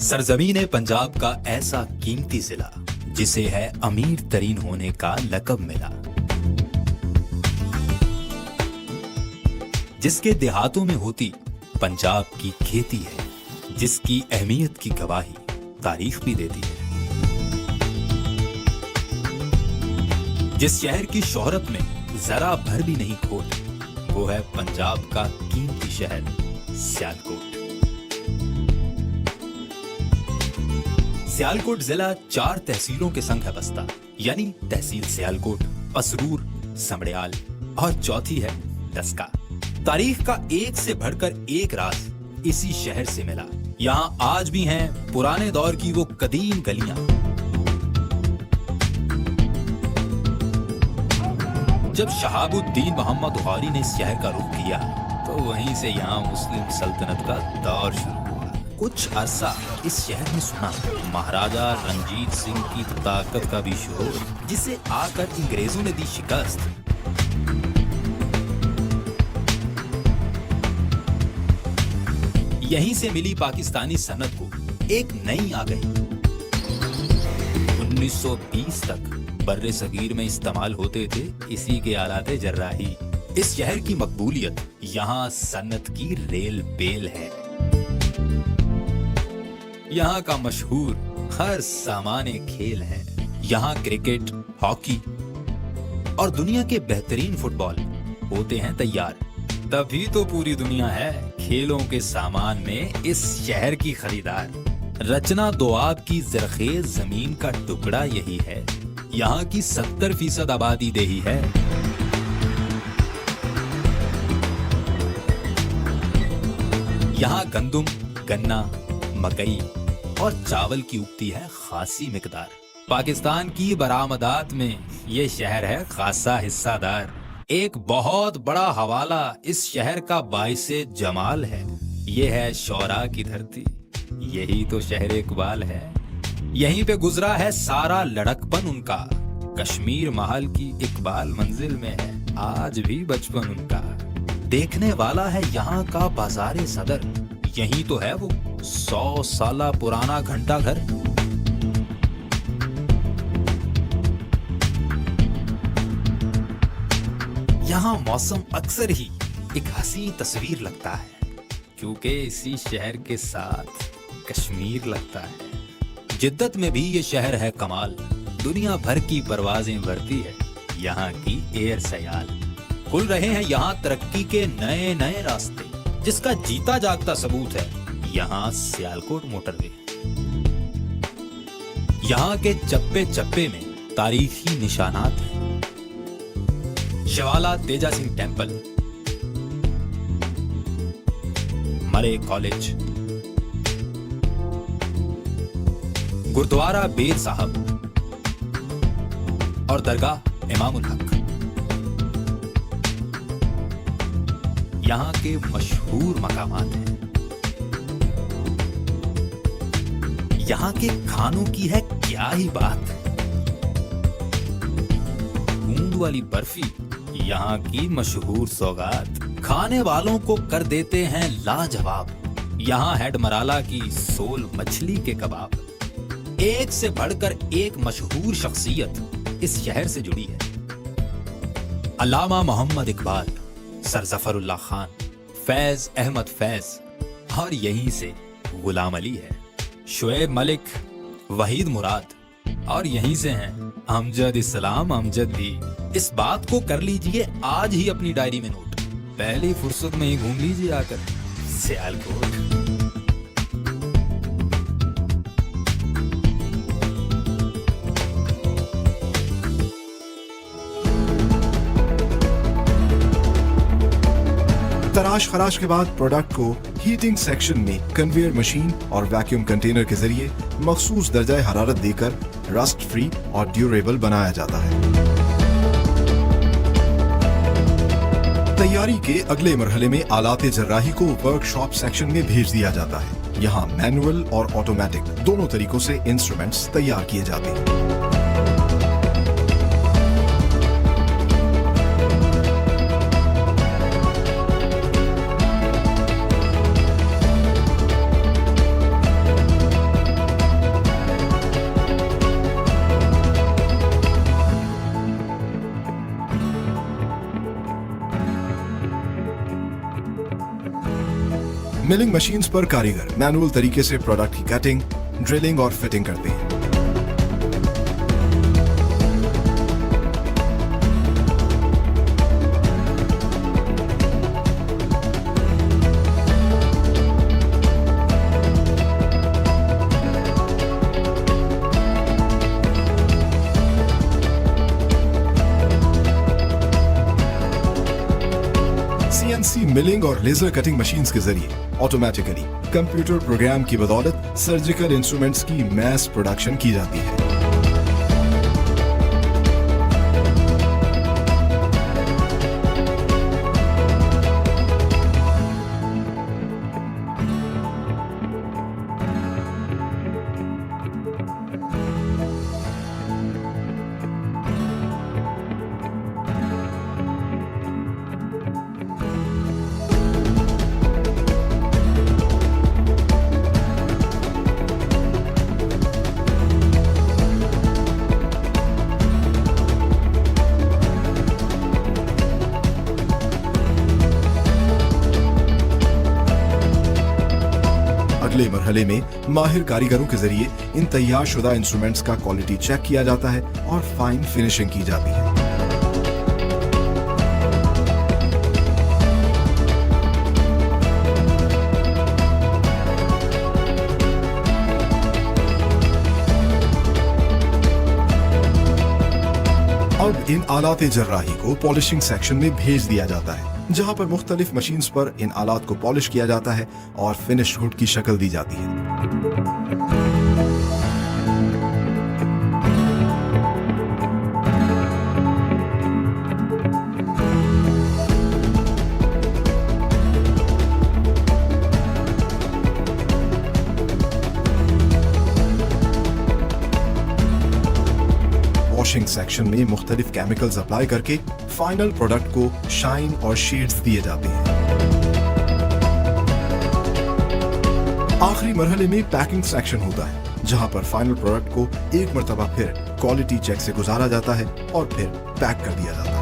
सरजमीन पंजाब का ऐसा कीमती जिला जिसे है अमीर तरीन होने का लकब मिला, जिसके देहातों में होती पंजाब की खेती है, जिसकी अहमियत की गवाही तारीख भी देती है। जिस शहर की शोहरत में जरा भर भी नहीं खोट, वो है पंजाब का कीमती शहर सियालकोट। सियालकोट जिला 4 तहसीलों के संग है बसता, यानी तहसील सियालकोट, पसरूर, समड़ियाल और चौथी है डस्का। तारीख का एक से बढ़कर एक राज इसी शहर से मिला। यहाँ आज भी हैं पुराने दौर की वो कदीम गलियां। जब शहाबुद्दीन मोहम्मद गौरी ने इस शहर का रुख किया तो वहीं से यहाँ मुस्लिम सल्तनत का दौर शुरू हुआ। कुछ अरसा इस शहर में सुना महाराजा रंजीत सिंह की ताकत का भी शोर, जिसे आकर अंग्रेजों ने दी शिकस्त। यहीं से मिली पाकिस्तानी सनत को एक नई आ गई। 1920 तक बर्रे सगीर में इस्तेमाल होते थे इसी के आलाते जर्राही। इस शहर की मकबूलियत यहाँ सन्नत की रेल बेल है। यहाँ का मशहूर हर सामाने खेल है। यहाँ क्रिकेट, हॉकी और दुनिया के बेहतरीन फुटबॉल होते हैं तैयार। तभी तो पूरी दुनिया है खेलों के सामान में इस शहर की खरीदार। रचना दोआब की जरखेज जमीन का टुकड़ा यही है। यहाँ की 70% आबादी देही है। यहाँ गंदुम, गन्ना, मकई और चावल की उगती है खासी मिकदार। पाकिस्तान की बरामदात में ये शहर है खासा हिस्सादार। एक बहुत बड़ा हवाला इस शहर का बाइसे जमाल है। ये है शौरा की धरती, यही तो शहर इकबाल है। यहीं पे गुजरा है सारा लड़कपन उनका। कश्मीर महल की इकबाल मंजिल में है आज भी बचपन उनका। देखने वाला है यहाँ का बाजारे सदर, यही तो है वो 100 साल पुराना घंटा घर। यहाँ मौसम अक्सर ही एक हसी तस्वीर लगता है, क्योंकि इसी शहर के साथ कश्मीर लगता है। जिद्दत में भी ये शहर है कमाल। दुनिया भर की परवाजें भरती है यहाँ की एयर सयाल। खुल रहे हैं यहाँ तरक्की के नए नए रास्ते, जिसका जीता जागता सबूत है यहाँ सियालकोट मोटरवे। यहाँ के चप्पे चप्पे में तारीखी निशानात हैं। शिवाला तेजा सिंह टेम्पल, मरे कॉलेज, गुरुद्वारा बेर साहब और दरगाह इमामुल हक यहाँ के मशहूर मकामात हैं। यहाँ के खानों की है क्या ही बात। गूंद वाली बर्फी यहाँ की मशहूर सौगात, खाने वालों को कर देते हैं लाजवाब। यहाँ हेड मराला की सोल मछली के कबाब। एक से बढ़कर एक मशहूर शख्सियत इस शहर से जुड़ी है। अल्लामा मोहम्मद इकबाल, सर जफरुल्लाह खान, फैज अहमद फैज और यहीं से गुलाम अली है। शुएब मलिक, वहीद मुराद और यहीं से हैं अमजद इस्लाम अमजद भी। इस बात को कर लीजिए आज ही अपनी डायरी में नोट। पहली फुर्सत में ही घूम लीजिए आकर सियालकोट। तराश खराश के बाद प्रोडक्ट को हीटिंग सेक्शन में कन्वेयर मशीन और वैक्यूम कंटेनर के जरिए मखसूस दर्जा हरारत देकर रस्ट फ्री और ड्यूरेबल बनाया जाता है। तैयारी के अगले मरहले में आलाते जर्राही को वर्कशॉप सेक्शन में भेज दिया जाता है। यहाँ मैनुअल और ऑटोमेटिक दोनों तरीकों से इंस्ट्रूमेंट्स तैयार किए जाते हैं। मिलिंग मशीन्स पर कारीगर मैनुअल तरीके से प्रोडक्ट की कटिंग, ड्रिलिंग और फिटिंग करते हैं। सीएनसी मिलिंग और लेजर कटिंग मशीन्स के जरिए ऑटोमेटिकली कंप्यूटर प्रोग्राम की बदौलत सर्जिकल इंस्ट्रूमेंट्स की मैस प्रोडक्शन की जाती है। अगले मरहले में माहिर कारीगरों के जरिए इन तैयार शुदा इंस्ट्रूमेंट्स का क्वालिटी चेक किया जाता है और फाइन फिनिशिंग की जाती है। अब इन आलात जर्राही को पॉलिशिंग सेक्शन में भेज दिया जाता है, जहां पर मुख्तलिफ मशीन्स पर इन आलात को पॉलिश किया जाता है और फिनिश हुड की शक्ल दी जाती है। वॉशिंग सेक्शन में मुख्तलिफ केमिकल्स अप्लाई करके फाइनल प्रोडक्ट को शाइन और शेड्स दिए जाते हैं। आखिरी मरहले में पैकिंग सेक्शन होता है, जहां पर फाइनल प्रोडक्ट को एक मर्तबा फिर क्वालिटी चेक से गुजारा जाता है और फिर पैक कर दिया जाता है।